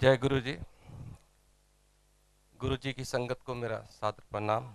जय गुरु जी। गुरु जी की संगत को मेरा सादर प्रणाम।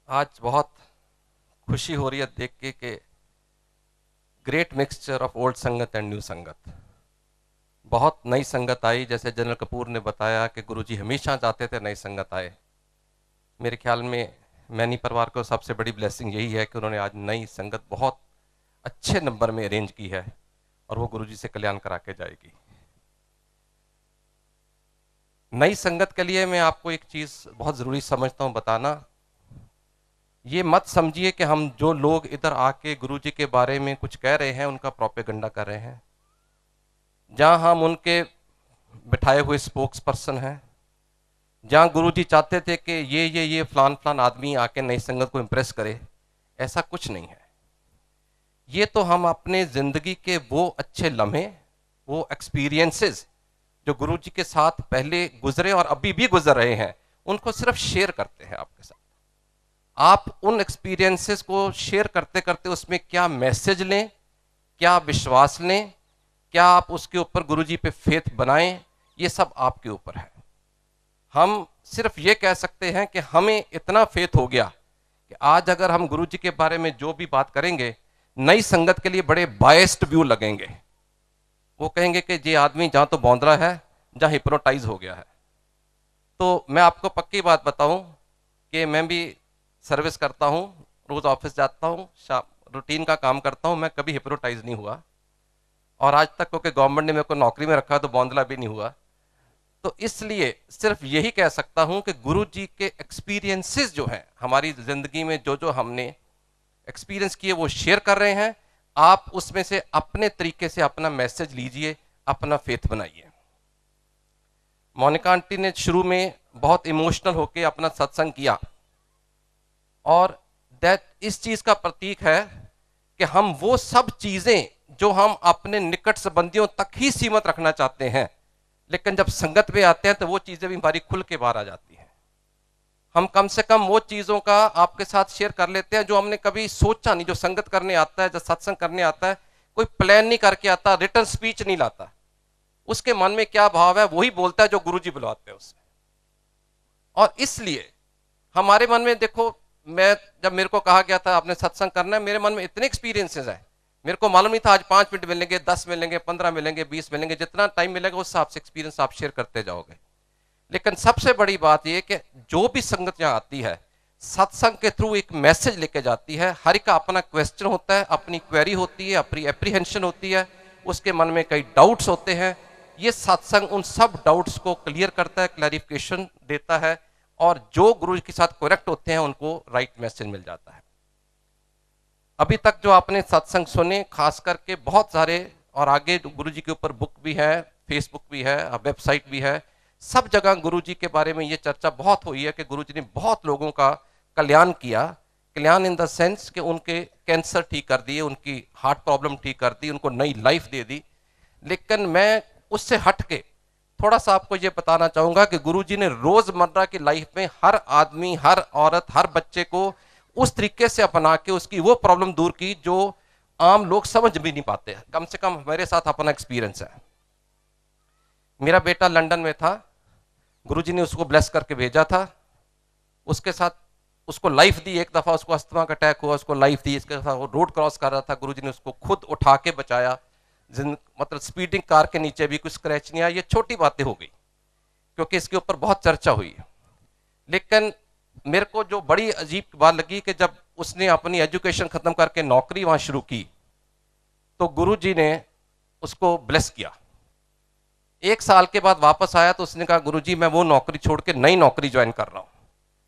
आज बहुत खुशी हो रही है देख के कि ग्रेट मिक्सचर ऑफ ओल्ड संगत एंड न्यू संगत। बहुत नई संगत आई, जैसे जनरल कपूर ने बताया कि गुरु जी हमेशा चाहते थे नई संगत आए। मेरे ख्याल में मैनी परिवार को सबसे बड़ी ब्लेसिंग यही है कि उन्होंने आज नई संगत बहुत अच्छे नंबर में अरेंज की है और वो गुरु जी से कल्याण करा के जाएगी। नई संगत के लिए मैं आपको एक चीज बहुत जरूरी समझता हूं बताना। ये मत समझिए कि हम जो लोग इधर आके गुरु जी के बारे में कुछ कह रहे हैं उनका प्रोपेगेंडा कर रहे हैं। जहां हम उनके बिठाए हुए स्पोक्स पर्सन हैं, जहां गुरु जी चाहते थे कि ये फलान फलान आदमी आके नई संगत को इंप्रेस करे, ऐसा कुछ नहीं है। ये तो हम अपने जिंदगी के वो अच्छे लम्हे, वो एक्सपीरियंसेस जो गुरु जी के साथ पहले गुजरे और अभी भी गुजर रहे हैं, उनको सिर्फ शेयर करते हैं आपके साथ। आप उन एक्सपीरियंसेस को शेयर करते करते उसमें क्या मैसेज लें, क्या विश्वास लें, क्या आप उसके ऊपर गुरु जी पे फेथ बनाएं, ये सब आपके ऊपर है। हम सिर्फ ये कह सकते हैं कि हमें इतना फेथ हो गया कि आज अगर हम गुरु जी के बारे में जो भी बात करेंगे, नई संगत के लिए बड़े बायस्ड व्यू लगेंगे। वो कहेंगे कि ये आदमी जहां तो बौंदरा है, जहां हिप्नोटाइज हो गया है। तो मैं आपको पक्की बात बताऊं कि मैं भी सर्विस करता हूं, रोज ऑफिस जाता हूं, रूटीन का काम करता हूं, मैं कभी हिप्नोटाइज नहीं हुआ। और आज तक क्योंकि गवर्नमेंट ने मेरे को नौकरी में रखा तो बौंदला भी नहीं हुआ। तो इसलिए सिर्फ यही कह सकता हूं कि गुरु जी के एक्सपीरियंसेस जो हैं हमारी जिंदगी में, जो जो हमने एक्सपीरियंस किए वो शेयर कर रहे हैं। आप उसमें से अपने तरीके से अपना मैसेज लीजिए, अपना फेथ बनाइए। मोनिका आंटी ने शुरू में बहुत इमोशनल होकर अपना सत्संग किया और दैट इस चीज का प्रतीक है कि हम वो सब चीजें जो हम अपने निकट संबंधियों तक ही सीमित रखना चाहते हैं, लेकिन जब संगत में आते हैं तो वो चीजें भी हमारी खुल के बाहर आ जाती हैं। हम कम से कम वो चीजों का आपके साथ शेयर कर लेते हैं जो हमने कभी सोचा नहीं। जो संगत करने आता है, जो सत्संग करने आता है, कोई प्लान नहीं करके आता, रिटर्न स्पीच नहीं लाता। उसके मन में क्या भाव है वही बोलता है जो गुरुजी बुलाते हैं उससे। और इसलिए हमारे मन में देखो, मैं जब मेरे को कहा गया था आपने सत्संग करना है, मेरे मन में इतने एक्सपीरियंसेस है, मेरे को मालूम नहीं था आज 5 मिनट मिलेंगे, 10 मिलेंगे, 15 मिलेंगे, 20 मिलेंगे, जितना टाइम मिलेगा उस हिसाब से एक्सपीरियंस आप शेयर करते जाओगे। लेकिन सबसे बड़ी बात यह कि जो भी संगत यहां आती है सत्संग के थ्रू एक मैसेज लेके जाती है। हर एक का अपना क्वेश्चन होता है, अपनी क्वेरी होती है, अपनी एप्रीहेंशन होती है, उसके मन में कई डाउट्स होते हैं। ये सत्संग उन सब डाउट्स को क्लियर करता है, क्लैरिफिकेशन देता है, और जो गुरु के साथ करेक्ट होते हैं उनको राइट मैसेज मिल जाता है। अभी तक जो आपने सत्संग सुने, खास करके बहुत सारे, और आगे गुरु जी के ऊपर बुक भी है, फेसबुक भी है, वेबसाइट भी है, सब जगह गुरु जी के बारे में ये चर्चा बहुत हुई है कि गुरु जी ने बहुत लोगों का कल्याण किया। कल्याण इन द सेंस कि उनके कैंसर ठीक कर दिए, उनकी हार्ट प्रॉब्लम ठीक कर दी, उनको नई लाइफ दे दी। लेकिन मैं उससे हट के थोड़ा सा आपको ये बताना चाहूंगा कि गुरुजी ने रोजमर्रा की लाइफ में हर आदमी, हर औरत, हर बच्चे को उस तरीके से अपना के उसकी वो प्रॉब्लम दूर की जो आम लोग समझ भी नहीं पाते। कम से कम मेरे साथ अपना एक्सपीरियंस है। मेरा बेटा लंदन में था, गुरुजी ने उसको ब्लेस करके भेजा था, उसके साथ उसको लाइफ दी। एक दफा उसको अस्थमा का अटैक हुआ, उसको लाइफ दी। इसके साथ वो रोड क्रॉस कर रहा था, गुरुजी ने उसको खुद उठा के बचाया। मतलब स्पीडिंग कार के नीचे भी कुछ स्क्रैच नहीं आया। ये छोटी बातें हो गई क्योंकि इसके ऊपर बहुत चर्चा हुई है। लेकिन मेरे को जो बड़ी अजीब बात लगी कि जब उसने अपनी एजुकेशन खत्म करके नौकरी वहां शुरू की तो गुरुजी ने उसको ब्लेस किया। 1 साल के बाद वापस आया तो उसने कहा गुरुजी मैं वो नौकरी छोड़ के नई नौकरी ज्वाइन कर रहा हूं।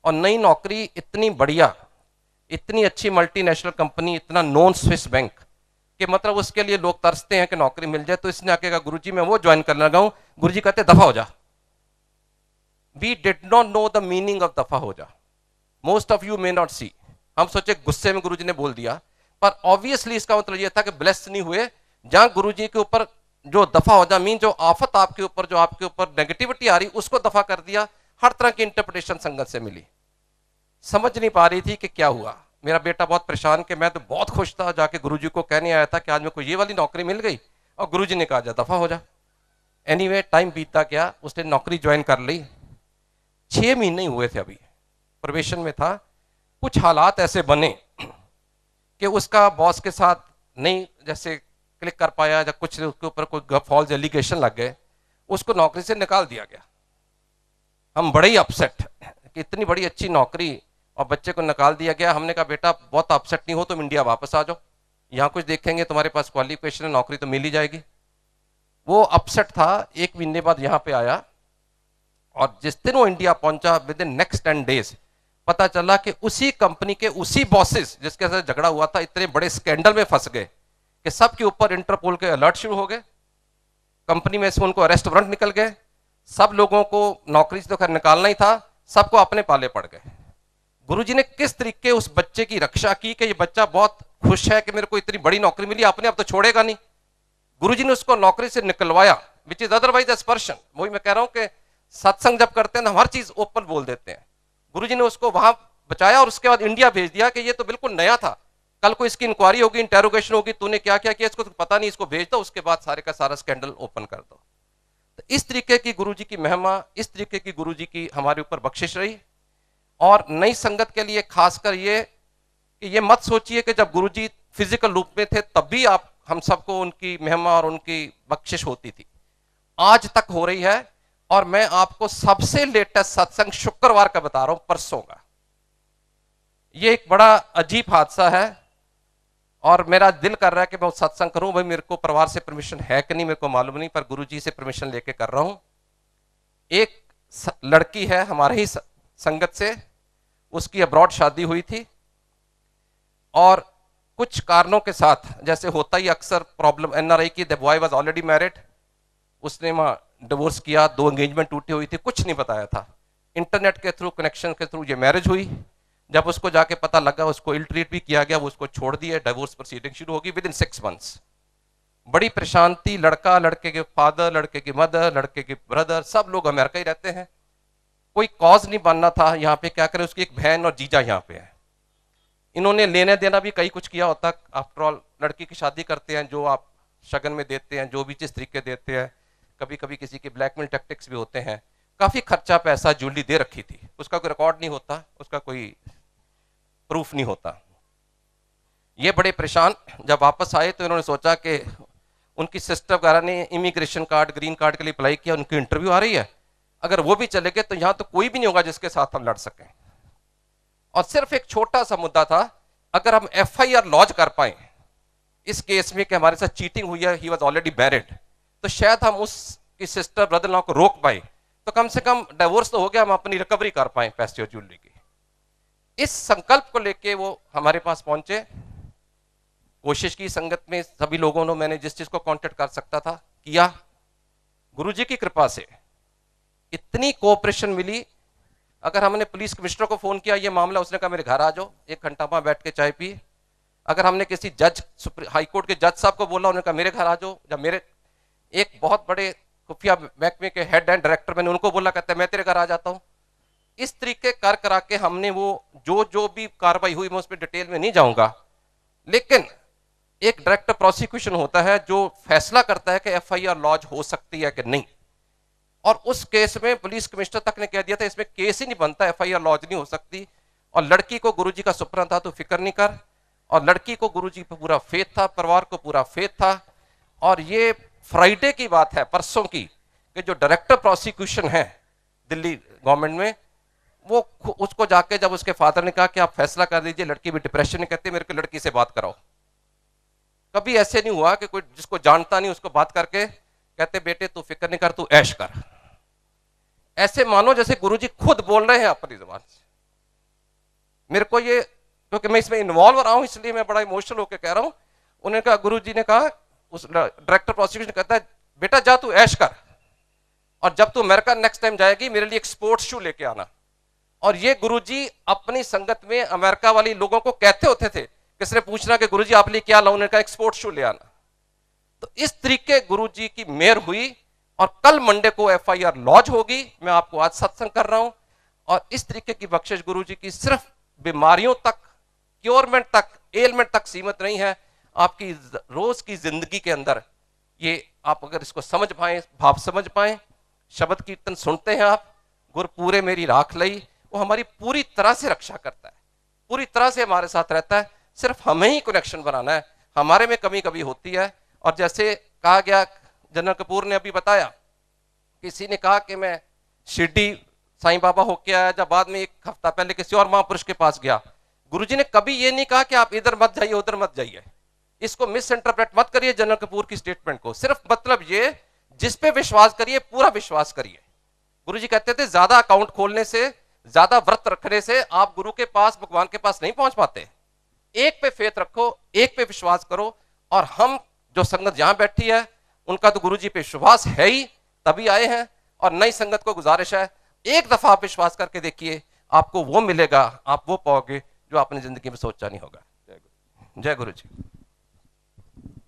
और नई नौकरी इतनी बढ़िया, इतनी अच्छी मल्टीनेशनल कंपनी, इतना नॉन स्विस बैंक कि मतलब उसके लिए लोग तरसते हैं कि नौकरी मिल जाए। तो इसने आके कहा गुरुजी मैं वो ज्वाइन करने लगा हूं। गुरुजी कहते दफा हो जा। We did not know the meaning of दफा हो जा। Most of you may not see. हम सोचे गुस्से में गुरुजी ने बोल दिया, पर ऑब्वियसली इसका मतलब यह था कि ब्लेस नहीं हुए। जहां गुरुजी के ऊपर जो दफा हो जा मीन जो आफत आपके ऊपर, जो आपके ऊपर नेगेटिविटी आ रही, उसको दफा कर दिया। हर तरह की इंटरप्रिटेशन संगत से मिली, समझ नहीं पा रही थी कि क्या हुआ। मेरा बेटा बहुत परेशान कि मैं तो बहुत खुश था, जाके गुरुजी को कहने आया था कि आज मेरे को ये वाली नौकरी मिल गई। और गुरुजी ने कहा जा दफा हो जा। एनीवे टाइम बीतता गया, उसने नौकरी ज्वाइन कर ली। 6 महीने ही हुए थे, अभी प्रोबेशन में था। कुछ हालात ऐसे बने कि उसका बॉस के साथ नहीं जैसे क्लिक कर पाया, या कुछ उसके ऊपर कोई फॉल्स एलिगेशन लग गए, उसको नौकरी से निकाल दिया गया। हम बड़े ही अपसेट कि इतनी बड़ी अच्छी नौकरी और बच्चे को निकाल दिया गया। हमने कहा बेटा बहुत अपसेट नहीं हो, तुम इंडिया वापस आ जाओ, यहाँ कुछ देखेंगे, तुम्हारे पास क्वालिफिकेशन है, नौकरी तो मिल ही जाएगी। वो अपसेट था। 1 महीने बाद यहाँ पे आया, और जिस दिन वो इंडिया पहुंचा, विद इन नेक्स्ट 10 डेज पता चला कि उसी कंपनी के उसी बॉसेस जिसके साथ झगड़ा हुआ था, इतने बड़े स्कैंडल में फंस गए कि सबके ऊपर इंटरपोल के अलर्ट शुरू हो गए। कंपनी में से उनको अरेस्ट वारंट निकल गए। सब लोगों को नौकरी से तो खैर निकालना ही था, सबको अपने पाले पड़ गए। गुरुजी ने किस तरीके उस बच्चे की रक्षा की कि ये बच्चा बहुत खुश है कि मेरे को इतनी बड़ी नौकरी मिली, अपने आप तो छोड़ेगा नहीं। गुरुजी ने उसको नौकरी से निकलवाया, विच इज अदरवाइज एक्सपर्शन। वही मैं कह रहा हूं कि सत्संग जब करते हैं ना, हर चीज ओपन बोल देते हैं। गुरुजी ने उसको वहां बचाया और उसके बाद इंडिया भेज दिया कि ये तो बिल्कुल नया था, कल को इसकी इंक्वायरी होगी, इंटेरोगेशन होगी, तूने क्या क्या किया, इसको तो पता नहीं, इसको भेज दो, उसके बाद सारे का सारा स्कैंडल ओपन कर दो। तो इस तरीके की गुरुजी की महिमा, इस तरीके की गुरुजी की हमारे ऊपर बख्शिश रही। और नई संगत के लिए खासकर ये कि ये मत सोचिए कि जब गुरुजी फिजिकल रूप में थे तब भी आप हम सबको उनकी महिमा और उनकी बख्शिश होती थी, आज तक हो रही है। और मैं आपको सबसे लेटेस्ट सत्संग शुक्रवार का बता रहा हूं, परसों का। ये एक बड़ा अजीब हादसा है और मेरा दिल कर रहा है कि मैं सत्संग करूं। भाई मेरे को परिवार से परमिशन है कि नहीं मेरे को मालूम नहीं, पर गुरुजी से परमिशन लेके कर रहा हूं। एक लड़की है हमारे ही संगत से, उसकी अब्रॉड शादी हुई थी और कुछ कारणों के साथ, जैसे होता ही अक्सर प्रॉब्लम एनआरआई की, the boy was already married, उसने वहां डिवोर्स किया, 2 एंगेजमेंट टूटी हुई थी, कुछ नहीं बताया था। इंटरनेट के थ्रू, कनेक्शन के थ्रू ये मैरिज हुई। जब उसको जाके पता लगा, उसको इल ट्रीट भी किया गया, वो उसको छोड़ दिया, डिवोर्स प्रोसीडिंग शुरू होगी विद इन 6 मंथ्स। बड़ी परेशानी, लड़का, लड़के के फादर, लड़के की मदर, लड़के के ब्रदर, सब लोग अमेरिका ही रहते हैं। कोई कॉज नहीं बनना था यहाँ पे, क्या करें, उसकी एक बहन और जीजा यहाँ पे है। इन्होंने लेने देना भी कई कुछ किया होता। आफ्टर ऑल लड़की की शादी करते हैं, जो आप शगन में देते हैं, जो भी जिस तरीके देते हैं, कभी कभी किसी के ब्लैकमेल टैक्टिक्स भी होते हैं। काफी खर्चा पैसा ज्वेलरी दे रखी थी, उसका कोई रिकॉर्ड नहीं होता, उसका कोई प्रूफ नहीं होता। ये बड़े परेशान जब वापस आए तो इन्होंने सोचा कि उनकी सिस्टर वगैरह ने इमिग्रेशन कार्ड, ग्रीन कार्ड के लिए अप्लाई किया, उनकी इंटरव्यू आ रही है, अगर वो भी चले गए तो यहां तो कोई भी नहीं होगा जिसके साथ हम लड़ सकें। और सिर्फ एक छोटा सा मुद्दा था, अगर हम एफआईआर लॉन्च कर पाए इस केस में कि हमारे साथ चीटिंग हुई है, ही वाज ऑलरेडी मैरिड, तो शायद हम उसकी सिस्टर ब्रदर लॉ को रोक पाए, तो कम से कम डिवोर्स तो हो गया, हम अपनी रिकवरी कर पाए पैसे और ज्वेलरी की। इस संकल्प को लेके वो हमारे पास पहुंचे। कोशिश की संगत में सभी लोगों ने, मैंने जिस चीज को कांटेक्ट कर सकता था किया। गुरुजी की कृपा से इतनी कोऑपरेशन मिली। अगर हमने पुलिस कमिश्नर को फोन किया ये मामला, उसने कहा मेरे घर आ जाओ, 1 घंटा वहां बैठ के चाय पी। अगर हमने किसी जज, हाईकोर्ट के जज साहब को बोला, उन्होंने कहा मेरे घर आ जाओ। जब मेरे एक बहुत बड़े खुफिया महकमे के हेड एंड डायरेक्टर, मैंने उनको बोला, कहते मैं तेरे घर आ जाता हूं। इस तरीके कर करा के हमने वो जो भी कार्रवाई हुई, मैं उस पर डिटेल में नहीं जाऊंगा, लेकिन एक डायरेक्टर प्रोसिक्यूशन होता है जो फैसला करता है कि एफआईआर लॉन्च हो सकती है कि नहीं। और उस केस में पुलिस कमिश्नर तक ने कह दिया था इसमें केस ही नहीं बनता, एफआईआर लॉन्च नहीं हो सकती। और लड़की को गुरुजी का सुपना था, तो फिक्र नहीं कर। और लड़की को गुरुजी पर पूरा फेथ था, परिवार को पूरा फेथ था। और ये फ्राइडे की बात है, परसों की, कि जो डायरेक्टर प्रोसिक्यूशन है दिल्ली गवर्नमेंट में, वो उसको जाके जब उसके फादर ने कहा कि आप फैसला कर दीजिए, लड़की भी डिप्रेशन में, कहते मेरे को लड़की से बात कराओ। कभी ऐसे नहीं हुआ कि कोई जिसको जानता नहीं उसको बात करके कहते बेटे तू फिक्र नहीं कर, तू ऐश कर। ऐसे मानो जैसे गुरुजी खुद बोल रहे हैं अपनी जुबान से। मेरे को ये, क्योंकि मैं इसमें इन्वॉल्व रहा हूं इसलिए मैं बड़ा इमोशनल होकर कह रहा हूं। उन्होंने कहा, गुरुजी ने कहा, उस डायरेक्टर प्रोसिक्यूशन कहता है बेटा जा तू ऐश कर, और जब तू अमेरिका नेक्स्ट टाइम जाएगी मेरे लिए एक स्पोर्ट्स शू लेके आना। और ये गुरुजी अपनी संगत में अमेरिका वाली लोगों को कहते होते थे, किसने पूछना कि गुरुजी आप लिए क्या लाऊं, उन्होंने कहा एक स्पोर्ट्स शू ले आना। तो इस तरीके गुरुजी की मेहर हुई और कल मंडे को एफआईआर लॉन्च होगी। मैं आपको आज सत्संग कर रहा हूं। और इस तरीके की बख्शिश गुरुजी की सिर्फ बीमारियों तक, क्योरमेंट तक, एलमेंट तक सीमित नहीं है, आपकी रोज की जिंदगी के अंदर ये आप अगर इसको समझ पाए, भाव समझ पाए, शब्द कीर्तन सुनते हैं आप, गुर पूरे मेरी राख लई, वो हमारी पूरी तरह से रक्षा करता है, पूरी तरह से हमारे साथ रहता है। सिर्फ हमें ही कनेक्शन बनाना है, हमारे में कमी कभी होती है। और जैसे कहा गया, जनरल कपूर ने अभी बताया, किसी ने कहा कि मैं शिरडी साईं बाबा होके आया, जब बाद में एक हफ्ता पहले किसी और महापुरुष के पास गया, गुरुजी ने कभी ये नहीं कहा कि आप इधर मत जाइए उधर मत जाइए। इसको मिस इंटरप्रेट मत करिए जनरल कपूर की स्टेटमेंट को। सिर्फ मतलब ये, जिस पे विश्वास करिए पूरा विश्वास करिए। गुरुजी कहते थे ज्यादा अकाउंट खोलने से, ज्यादा व्रत रखने से आप गुरु के पास, भगवान के पास नहीं पहुंच पाते। एक पे फेथ रखो, एक पे विश्वास करो। और हम जो संगत यहां बैठी है, उनका तो गुरुजी पे विश्वास है ही, तभी आए हैं। और नई संगत को गुजारिश है, एक दफा आप विश्वास करके देखिए, आपको वो मिलेगा, आप वो पाओगे जो आपने जिंदगी में सोचा नहीं होगा। जय गुरु जी।